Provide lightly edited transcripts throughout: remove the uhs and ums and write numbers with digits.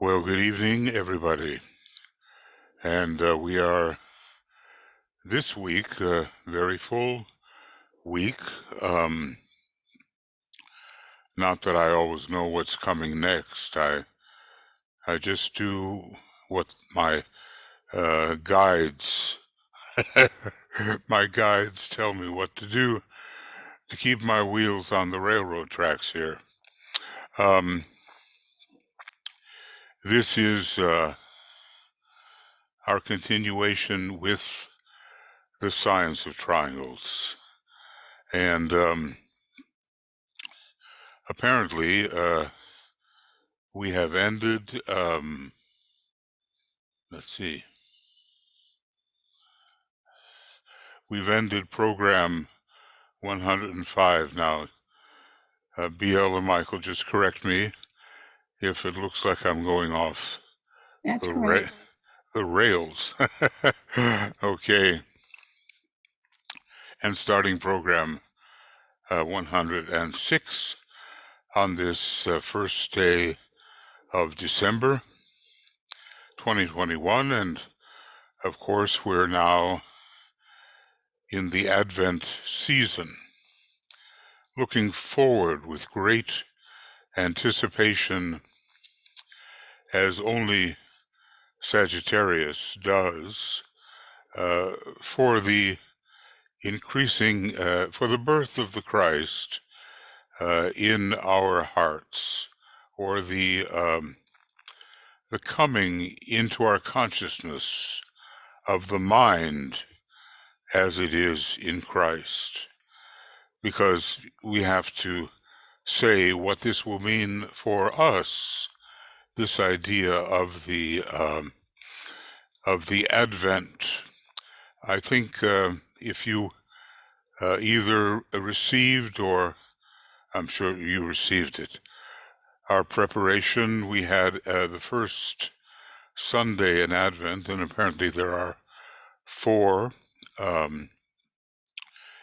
Well, good evening, everybody. And we are this week, very full week. Not that I always know what's coming next. I just do what my guides my guides tell me what to do to keep my wheels on the railroad tracks here. This is our continuation with the science of triangles. And apparently, we have ended, let's see, we've ended program 105 now. BL and Michael, just correct me if it looks like I'm going off That's correct. The rails. Okay. And starting program 106 on this first day of December 2021. And of course, we're now in the Advent season, looking forward with great anticipation, as only Sagittarius does, for the increasing, for the birth of the Christ in our hearts, or the coming into our consciousness of the mind as it is in Christ. Because we have to say what this will mean for us, this idea of the Advent. I think if you either received, or I'm sure you received it, our preparation, we had the first Sunday in Advent, and apparently there are 4,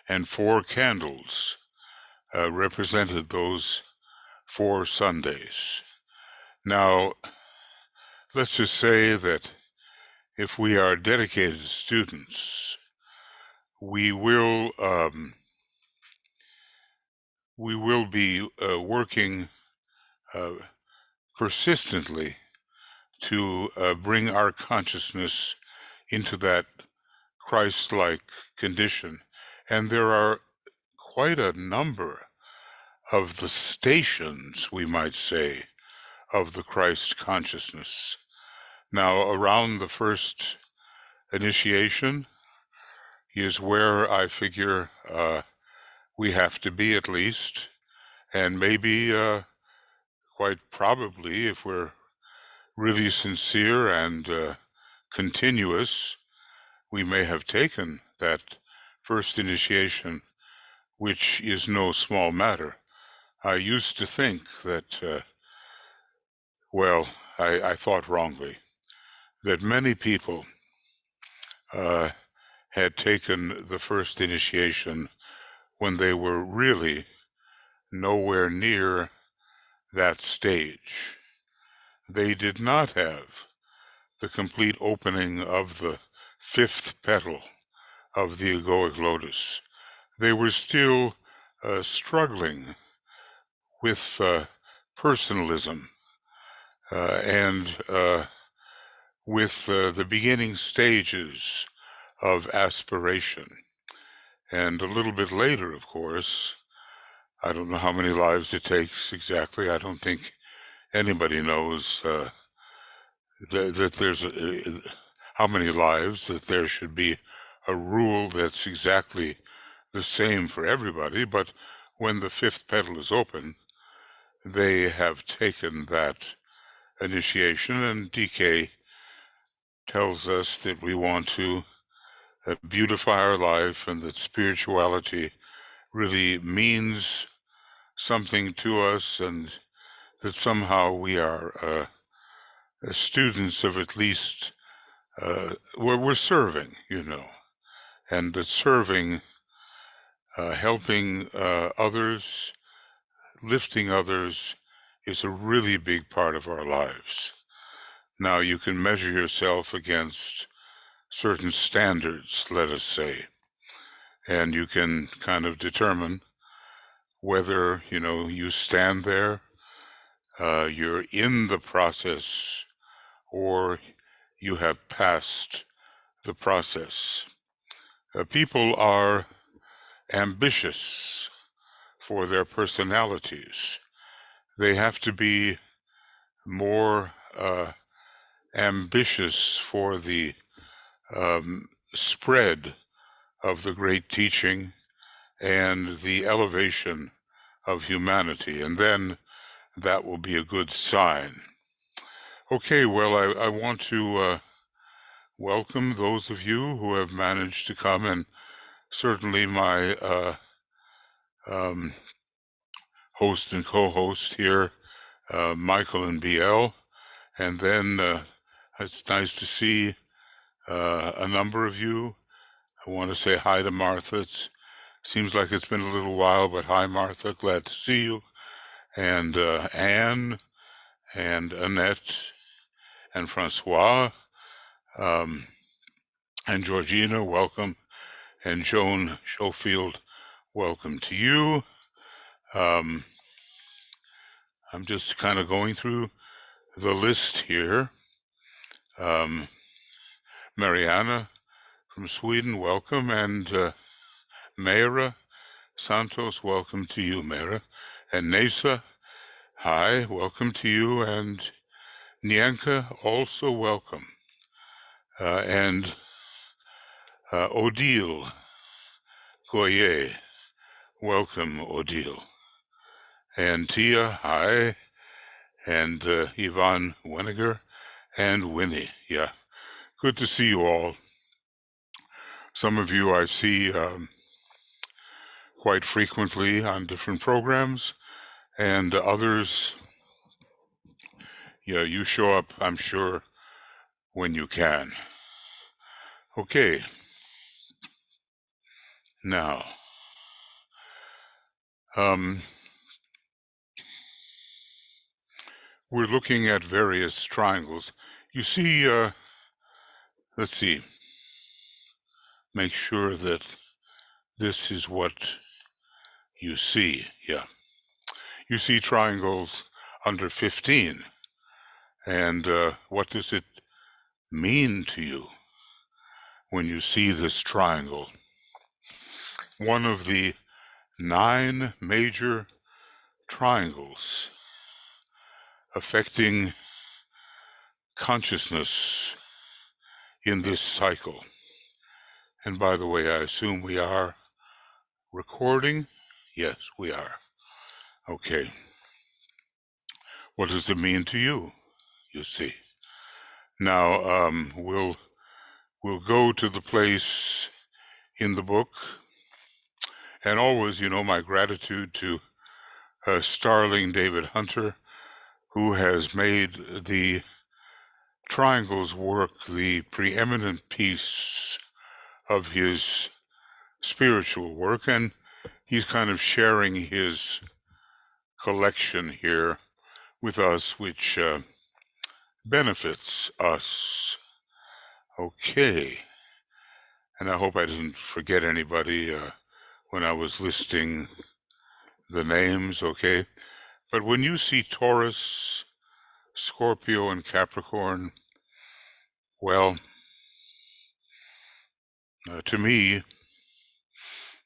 and 4 candles represented those 4 Sundays. Now, let's just say that if we are dedicated students, we will be working persistently to bring our consciousness into that Christ-like condition. And there are quite a number of the stations, we might say, of the Christ consciousness. Now, around the first initiation is where I figure we have to be, at least, and maybe quite probably, if we're really sincere and continuous, we may have taken that first initiation, which is no small matter. I used to think that, well, I thought wrongly, that many people had taken the first initiation when they were really nowhere near that stage. They did not have the complete opening of the 5th petal of the egoic lotus. They were still struggling with personalism and with the beginning stages of aspiration. And a little bit later, of course, I don't know how many lives it takes exactly. I don't think anybody knows that there's how many lives, that there should be a rule that's exactly the same for everybody. But when the 5th petal is open, they have taken that initiation, and DK tells us that we want to beautify our life, and that spirituality really means something to us, and that somehow we are students of at least, we're serving, and that serving, helping others, lifting others, is a really big part of our lives. Now you can measure yourself against certain standards, let us say, and you can kind of determine whether, you stand there, you're in the process, or you have passed the process. People are ambitious for their personalities. They have to be more ambitious for the spread of the great teaching and the elevation of humanity, and then that will be a good sign. Okay, well, I want to welcome those of you who have managed to come, and certainly my host and co-host here, Michael and BL, and then it's nice to see a number of you. I want to say hi to Martha. It seems like it's been a little while, but hi, Martha. Glad to see you. And Anne and Annette and Francois and Georgina, welcome. And Joan Schofield, welcome to you. I'm just kind of going through the list here. Mariana from Sweden, welcome. And Mayra Santos, welcome to you, Mayra. And Nesa, hi, welcome to you. And Nyanka, also welcome. And Odile Goyer, welcome, Odile. And Tia, hi. And Yvonne Weniger and Winnie, yeah. Good to see you all. Some of you I see quite frequently on different programs, and others, you show up, I'm sure, when you can. Okay. Now, we're looking at various triangles. You see, let's see, make sure that this is what you see. Yeah. You see triangles under 15. And what does it mean to you when you see this triangle? One of the 9 major triangles affecting consciousness in this cycle. And by the way, I assume we are recording? Yes, we are. Okay. What does it mean to you, you see? Now, we'll go to the place in the book, and always, my gratitude to Starling David Hunter, who has made the triangles work the preeminent piece of his spiritual work, and he's kind of sharing his collection here with us, which benefits us. Okay. And I hope I didn't forget anybody when I was listing the names, okay? But when you see Taurus, Scorpio, and Capricorn, well, to me,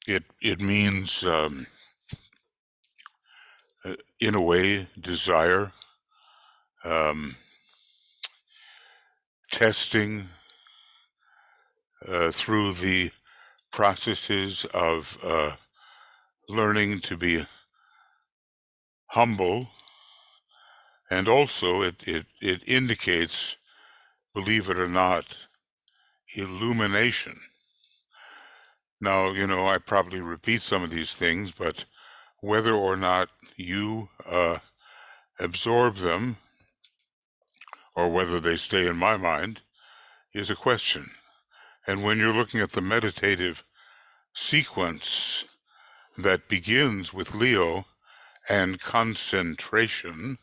it means, in a way, desire, testing through the processes of learning to be humble, and also it indicates, believe it or not, illumination. Now, I probably repeat some of these things, but whether or not you absorb them, or whether they stay in my mind, is a question. And when you're looking at the meditative sequence that begins with Leo and concentration,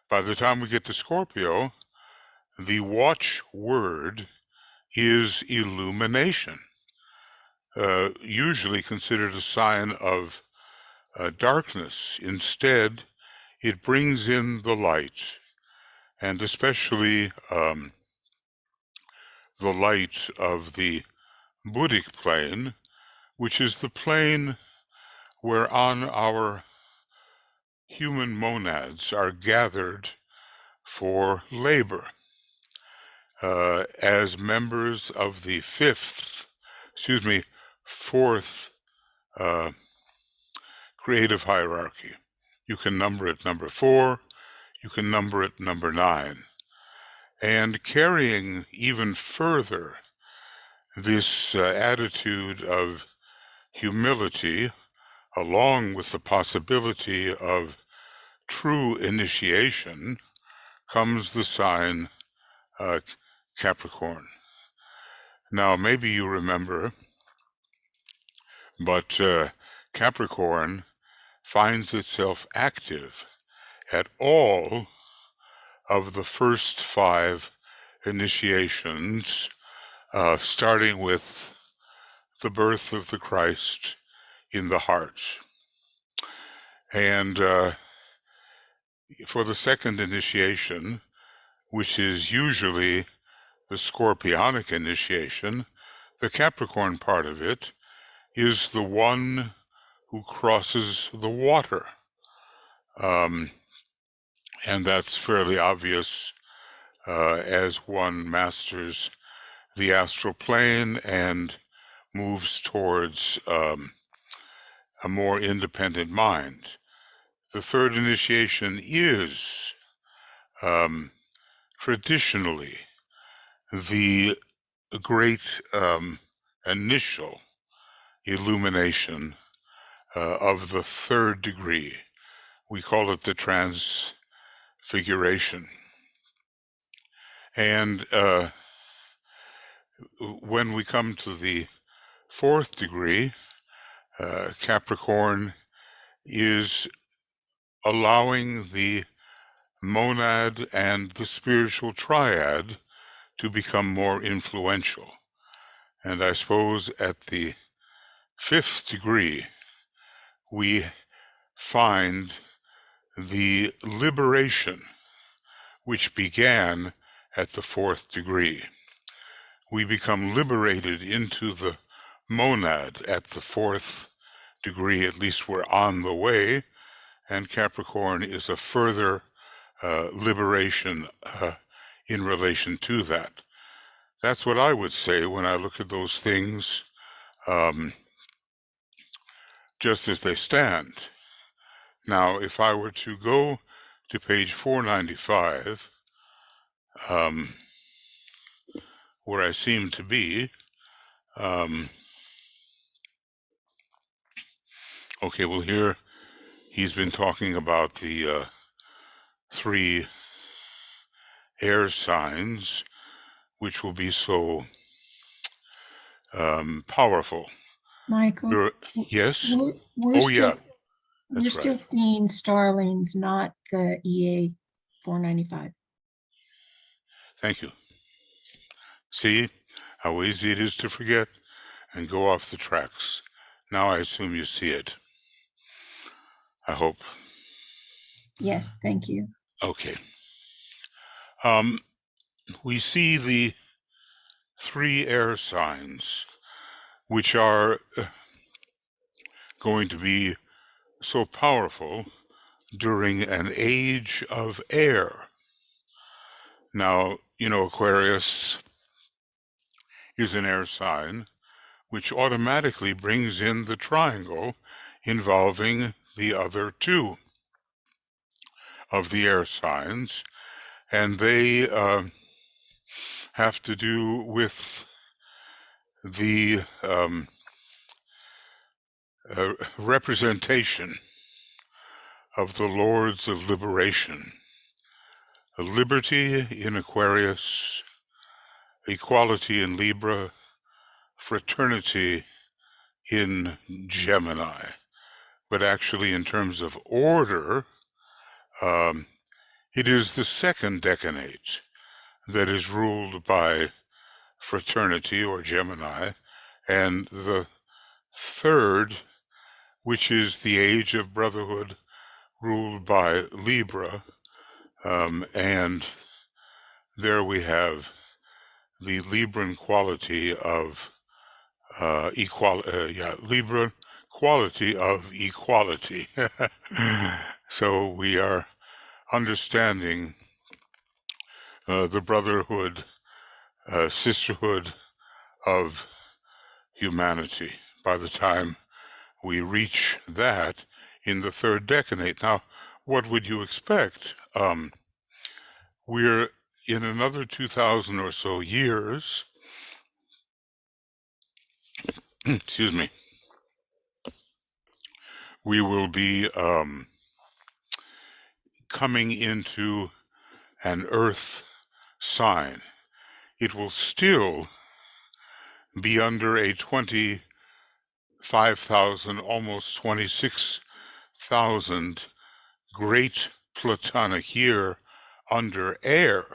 by the time we get to Scorpio, the watchword is illumination, usually considered a sign of darkness. Instead, it brings in the light, and especially the light of the buddhic plane, which is the plane whereon our human monads are gathered for labor as members of the fourth creative hierarchy. You can number it number 4, you can number it number 9. And carrying even further this attitude of humility, along with the possibility of true initiation, comes the sign Capricorn. Now, maybe you remember, but Capricorn finds itself active at all of the first 5 initiations, starting with the birth of the Christ in the heart. And for the second initiation, which is usually the Scorpionic initiation, the Capricorn part of it is the one who crosses the water. And that's fairly obvious as one masters the astral plane and moves towards a more independent mind. The third initiation is traditionally the great initial illumination of the third degree. We call it the transfiguration. And when we come to the fourth degree, Capricorn is allowing the monad and the spiritual triad to become more influential. And I suppose at the fifth degree, we find the liberation which began at the fourth degree. We become liberated into the monad at the fourth degree. At least we're on the way, and Capricorn is a further liberation in relation to that. That's what I would say when I look at those things just as they stand. Now, if I were to go to page 495, where I seem to be, okay, well, here he's been talking about the 3 air signs, which will be so powerful. Michael, yes? we're That's still right. seeing starlings, not the EA 495. Thank you. See how easy it is to forget and go off the tracks. Now I assume you see it. I hope. Yes, thank you. Okay. We see the 3 air signs, which are going to be so powerful during an age of air. Now, you know, Aquarius is an air sign, which automatically brings in the triangle involving the other 2 of the air signs, and they have to do with the representation of the lords of liberation. Liberty in Aquarius, equality in Libra, fraternity in Gemini. But actually, in terms of order, it is the second decanate, that is ruled by fraternity or Gemini, and the third, which is the age of brotherhood, ruled by Libra, and there we have the Libran quality of Libra quality of equality. So we are understanding the brotherhood, sisterhood of humanity by the time we reach that in the third decade. Now, what would you expect? We're in another 2,000 or so years, excuse me, we will be coming into an Earth sign. It will still be under a 25,000, almost 26,000 great Platonic year under air,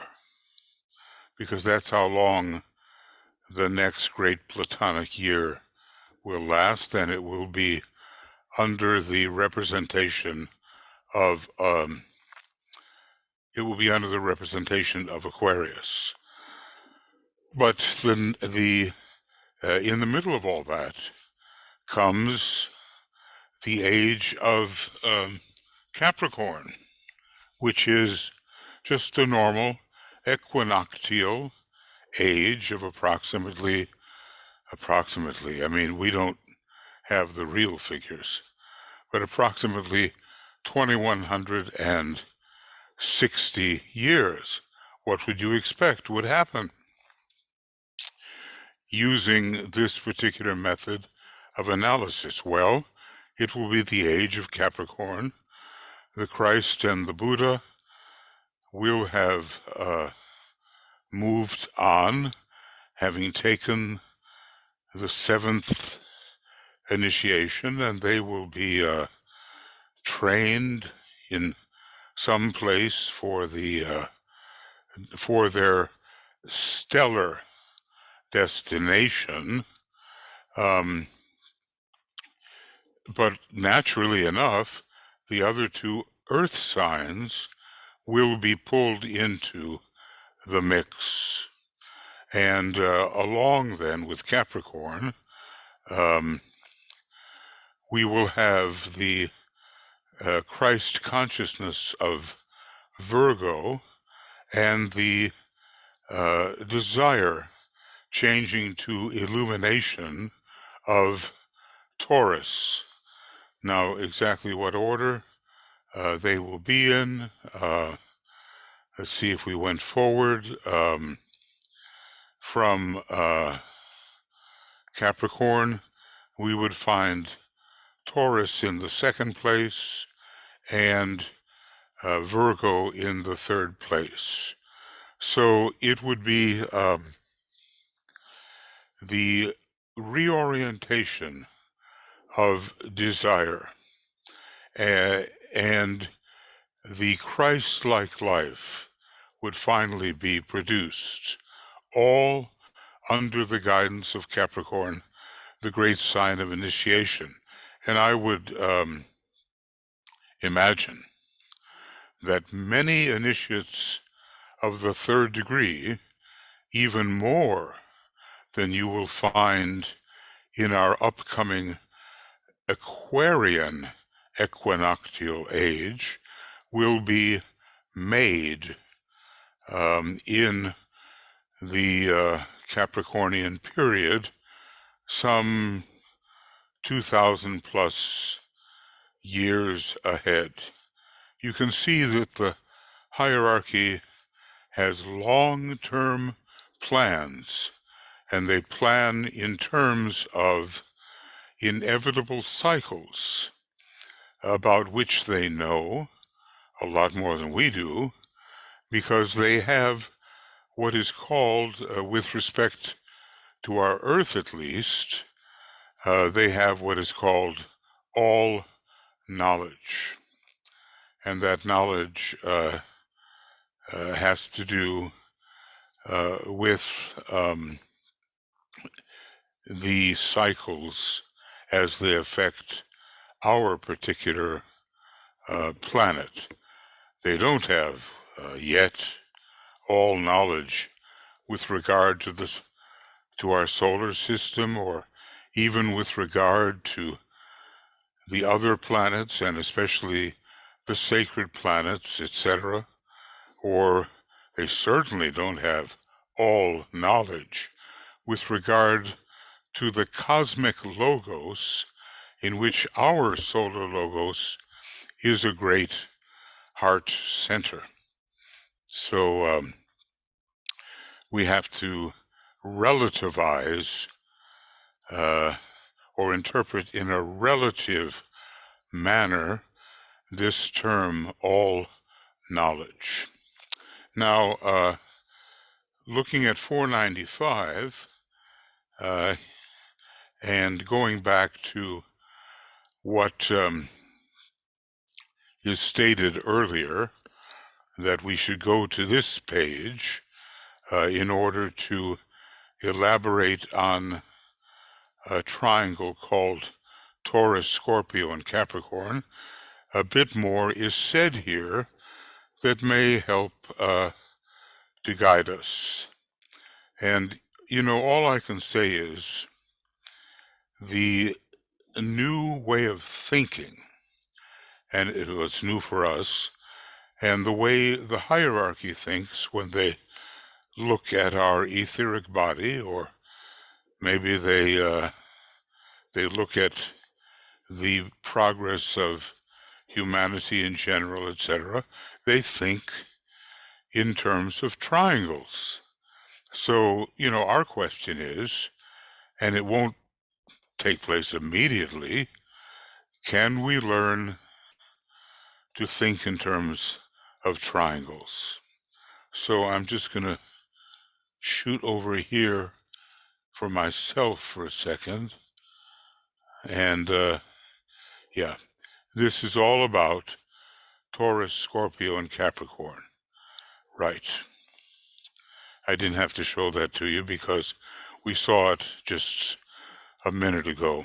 because that's how long the next great Platonic year will last, and it will be under the representation of Aquarius. But then in the middle of all that comes the age of Capricorn, which is just a normal equinoctial age of approximately, I mean, we don't have the real figures, but approximately 2,160 years. What would you expect would happen? Using this particular method of analysis, well, it will be the age of Capricorn. The Christ and the Buddha will have moved on, having taken the seventh initiation, and they will be trained in some place for their stellar destination. But naturally enough, the other two Earth signs will be pulled into the mix. And along then with Capricorn, we will have the Christ consciousness of Virgo and the desire changing to illumination of Taurus. Now, exactly what order they will be in, let's see if we went forward from Capricorn, we would find Taurus in the second place and Virgo in the third place. So it would be the reorientation of desire and the Christ-like life would finally be produced, all under the guidance of Capricorn, the great sign of initiation. And I would imagine that many initiates of the third degree, even more than you will find in our upcoming Aquarian equinoctial age, will be made in the Capricornian period, some 2,000 plus years ahead. You can see that the hierarchy has long-term plans, and they plan in terms of inevitable cycles about which they know a lot more than we do, because they have what is called, with respect to our Earth at least, they have what is called all knowledge. And that knowledge has to do with the cycles as they affect our particular planet. They don't have yet all knowledge with regard to our solar system, or even with regard to the other planets, and especially the sacred planets, etc. Or they certainly don't have all knowledge with regard to the cosmic logos, in which our solar logos is a great heart center. So we have to relativize or interpret in a relative manner this term, all knowledge. Now, looking at 495 and going back to what is stated earlier, that we should go to this page in order to elaborate on a triangle called Taurus, Scorpio, and Capricorn. A bit more is said here that may help to guide us. And, all I can say is the new way of thinking, and it was new for us, and the way the hierarchy thinks when they look at our etheric body, or maybe they look at the progress of humanity in general, etc., they think in terms of triangles. So, our question is, and it won't take place immediately, can we learn to think in terms of triangles? So I'm just going to shoot over here for myself for a second. And yeah, this is all about Taurus, Scorpio, and Capricorn. Right. I didn't have to show that to you because we saw it just a minute ago.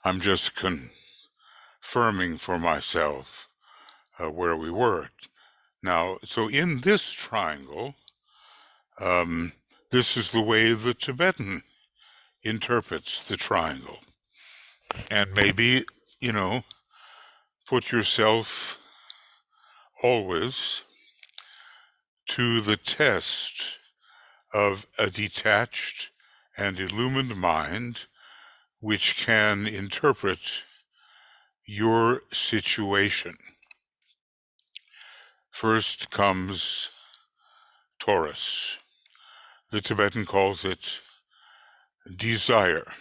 I'm just confirming for myself where we were. Now, so in this triangle, this is the way the Tibetan interprets the triangle. And maybe, put yourself always to the test of a detached and illumined mind which can interpret your situation. First comes Taurus. The Tibetan calls it desire.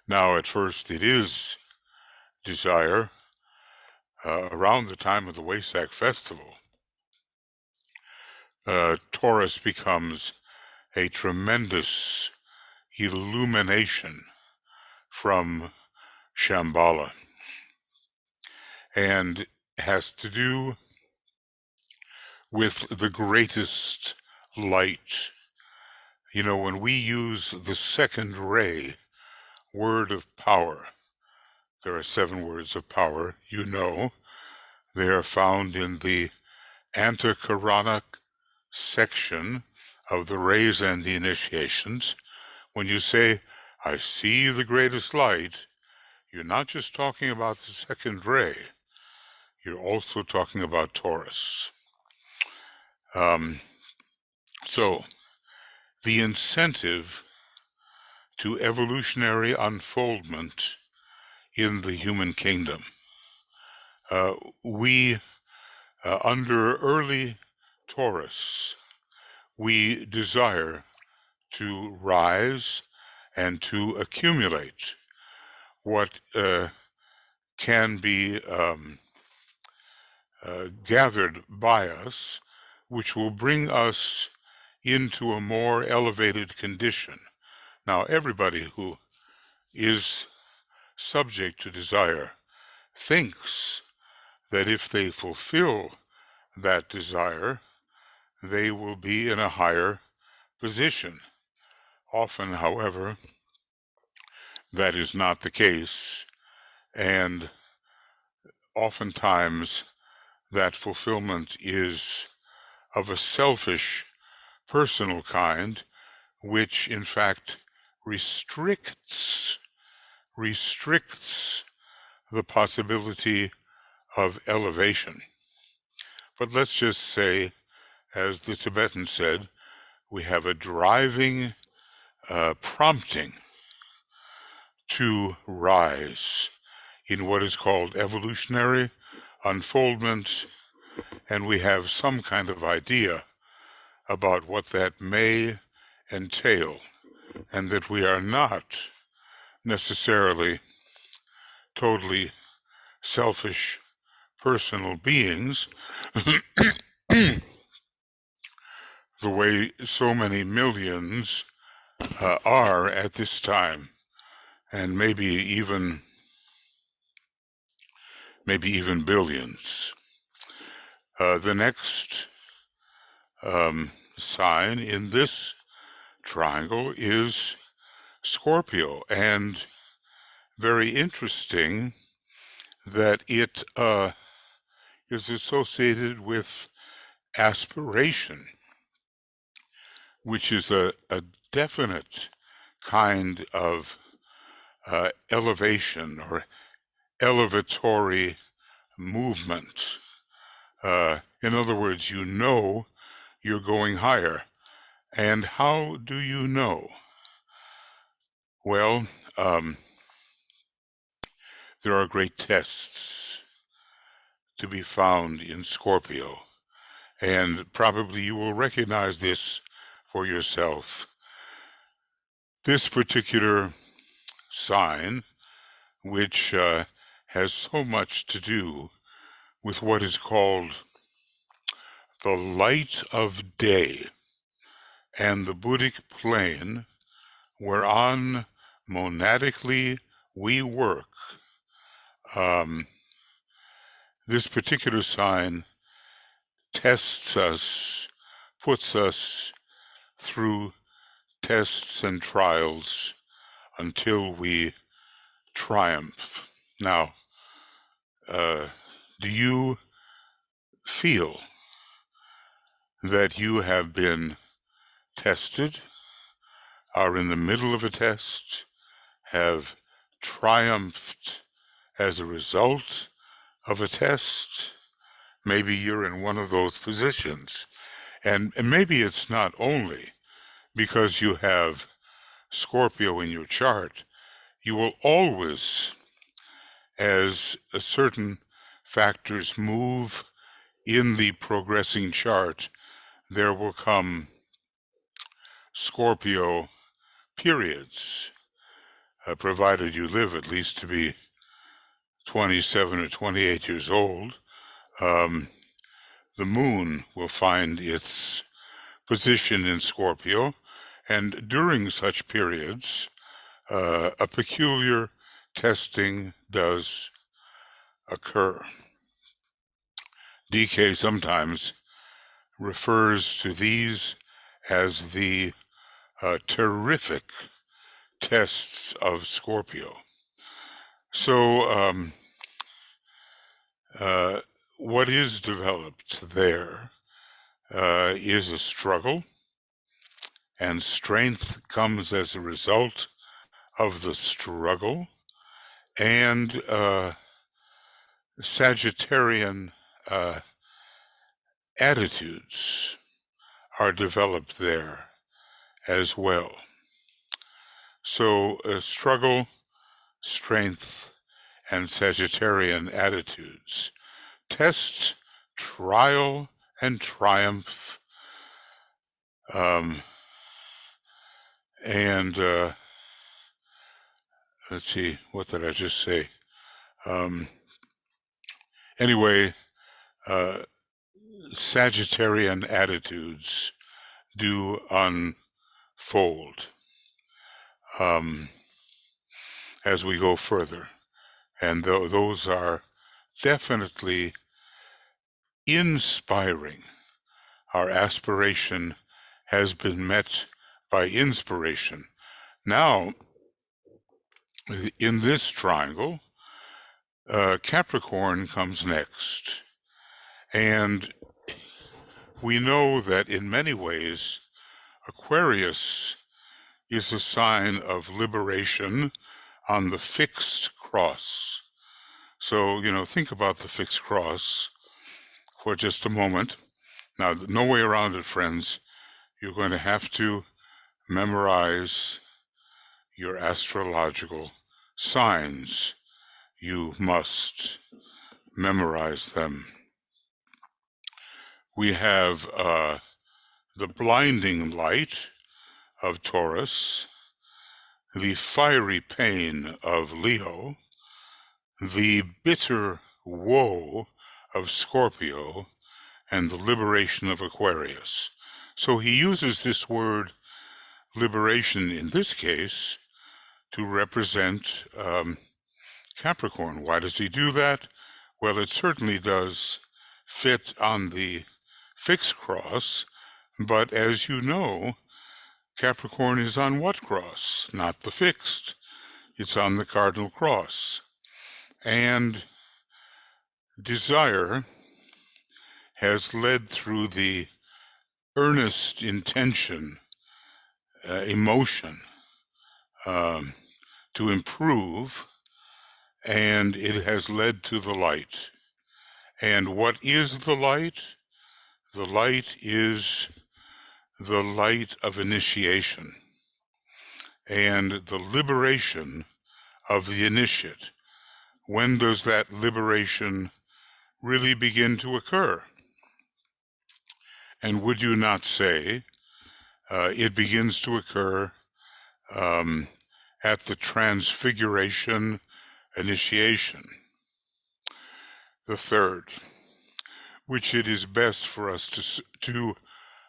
Now, at first it is desire. Around the time of the Wesak festival, Taurus becomes a tremendous illumination from Shambhala, and has to do with the greatest light. When we use the second ray, word of power, there are 7 words of power, they are found in the Antikaranic section of the rays and the initiations. When you say, I see the greatest light, you're not just talking about the second ray, you're also talking about Taurus. So, the incentive to evolutionary unfoldment in the human kingdom. We, under early Taurus, we desire to rise and to accumulate what can be gathered by us, which will bring us into a more elevated condition. Now, everybody who is subject to desire thinks that if they fulfill that desire, they will be in a higher position. Often, however, that is not the case, and oftentimes that fulfillment is of a selfish, personal kind, which in fact restricts the possibility of elevation. But let's just say, as the Tibetan said, we have a driving prompting to rise in what is called evolutionary unfoldment, and we have some kind of idea about what that may entail, and that we are not necessarily totally selfish personal beings the way so many millions are at this time, and maybe even billions. The next sign in this triangle is Scorpio, and very interesting that it is associated with aspiration, which is a definite kind of elevation or elevatory movement. In other words, you know you're going higher. And how do you know? Well, there are great tests to be found in Scorpio, and probably you will recognize this for yourself. This particular sign, which has so much to do with what is called the light of day and the buddhic plane, whereon monadically we work. This particular sign tests us, puts us through tests and trials until we triumph. Now, do you feel that you have been tested, are in the middle of a test, have triumphed as a result of a test? Maybe you're in one of those positions. And maybe it's not only because you have Scorpio in your chart. You will always, as certain factors move in the progressing chart, there will come Scorpio periods, provided you live at least to be 27 or 28 years old. The moon will find its position in Scorpio, and during such periods, a peculiar testing does occur. DK sometimes refers to these as the terrific tests of Scorpio. So what is developed there is a struggle, and strength comes as a result of the struggle, and Sagittarian attitudes are developed there as well. So struggle, strength, and Sagittarian attitudes. Test, trial, and triumph. And let's see, what did I just say? Anyway, Sagittarian attitudes do unfold as we go further. And those are definitely inspiring, our aspiration has been met by inspiration. Now, in this triangle, Capricorn comes next. And we know that in many ways, Aquarius is a sign of liberation on the fixed cross. So, think about the fixed cross for just a moment. Now, no way around it, friends. You're going to have to memorize your astrological signs. You must memorize them. We have the blinding light of Taurus, the fiery pain of Leo, the bitter woe of Scorpio, and the liberation of Aquarius. So he uses this word liberation in this case to represent Capricorn. Why does he do that? Well, it certainly does fit on the fixed cross, but as you know, Capricorn is on what cross? Not the fixed. It's on the cardinal cross. And desire has led through the earnest intention, emotion, to improve, and it has led to the light. And what is the light? The light is the light of initiation and the liberation of the initiate. When does that liberation really begin to occur? And would you not say it begins to occur at the transfiguration initiation? The third, which it is best for us to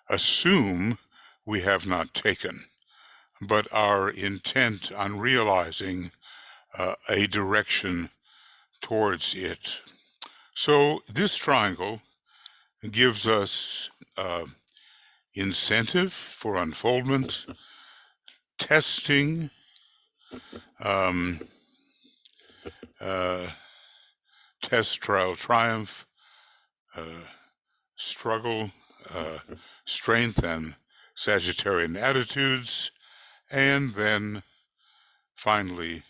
assume we have not taken, but are intent on realizing a direction towards it. So this triangle gives us incentive for unfoldment, testing, test, trial, triumph, struggle, strength and Sagittarian attitudes, and then finally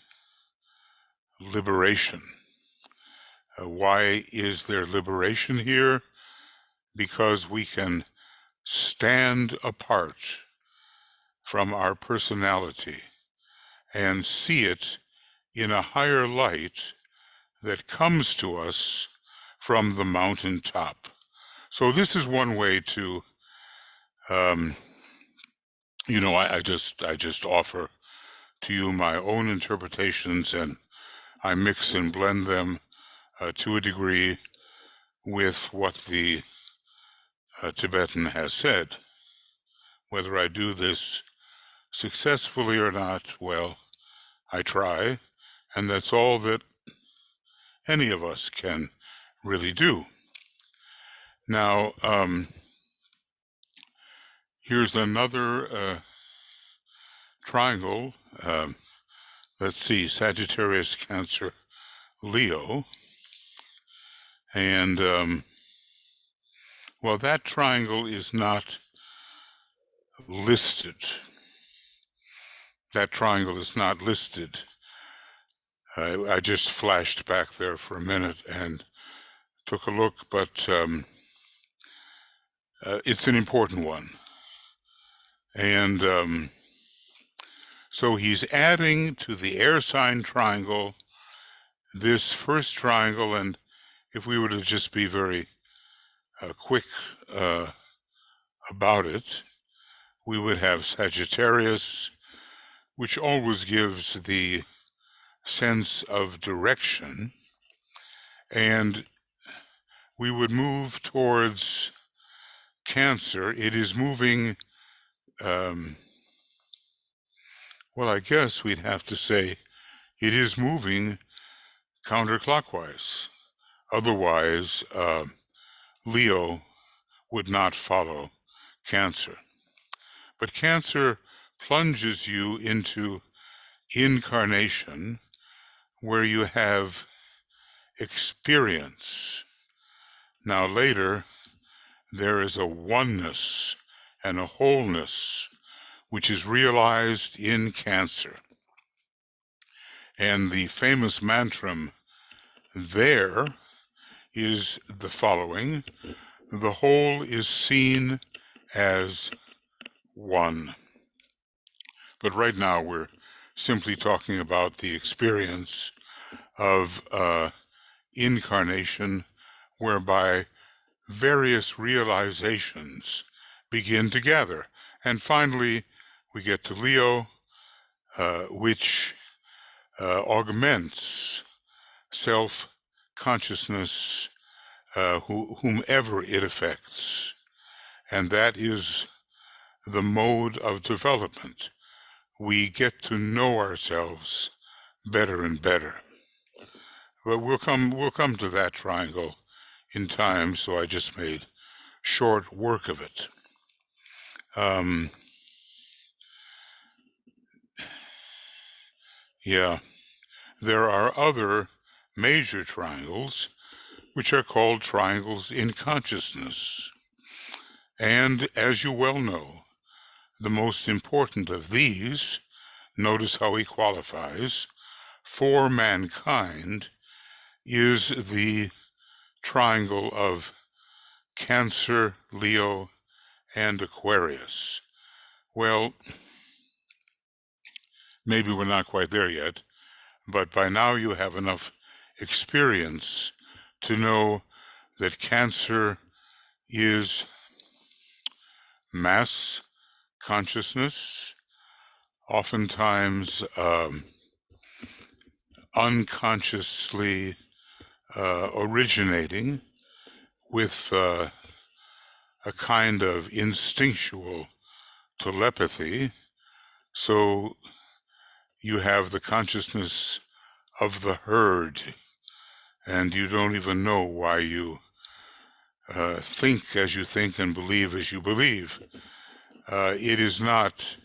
liberation. Why is there liberation here? Because we can stand apart from our personality and see it in a higher light that comes to us from the mountaintop. So this is one way to, I just offer to you my own interpretations, and I mix and blend them to a degree with what the Tibetan has said. Whether I do this successfully or not, well, I try, and that's all that any of us can really do. Now, here's another triangle. Let's see, Sagittarius, Cancer, Leo. And, well, that triangle is not listed. That triangle is not listed. I just flashed back there for a minute and took a look, but it's an important one. And so he's adding to the air sign triangle this first triangle, and if we were to just be very quick about it, we would have Sagittarius, which always gives the sense of direction, and we would move towards Cancer. It is moving, well, I guess we'd have to say it is moving counterclockwise. Otherwise, Leo would not follow Cancer. But Cancer plunges you into incarnation, where you have experience. Now later, there is a oneness and a wholeness which is realized in Cancer. And the famous mantra there is the following: the whole is seen as one. But right now we're simply talking about the experience of incarnation, whereby various realizations begin to gather. And finally, we get to Leo, which augments self-consciousness, whomever it affects. And that is the mode of development. We get to know ourselves better and better. But we'll come to that triangle in time, so I just made short work of it. Yeah, there are other major triangles, which are called triangles in consciousness. And as you well know, the most important of these, notice how he qualifies, for mankind, is the triangle of Cancer, Leo, and Aquarius. Well, maybe we're not quite there yet, but by now you have enough experience to know that Cancer is mass consciousness, oftentimes unconsciously originating with a kind of instinctual telepathy. So you have the consciousness of the herd, and you don't even know why you think as you think and believe as you believe. It is not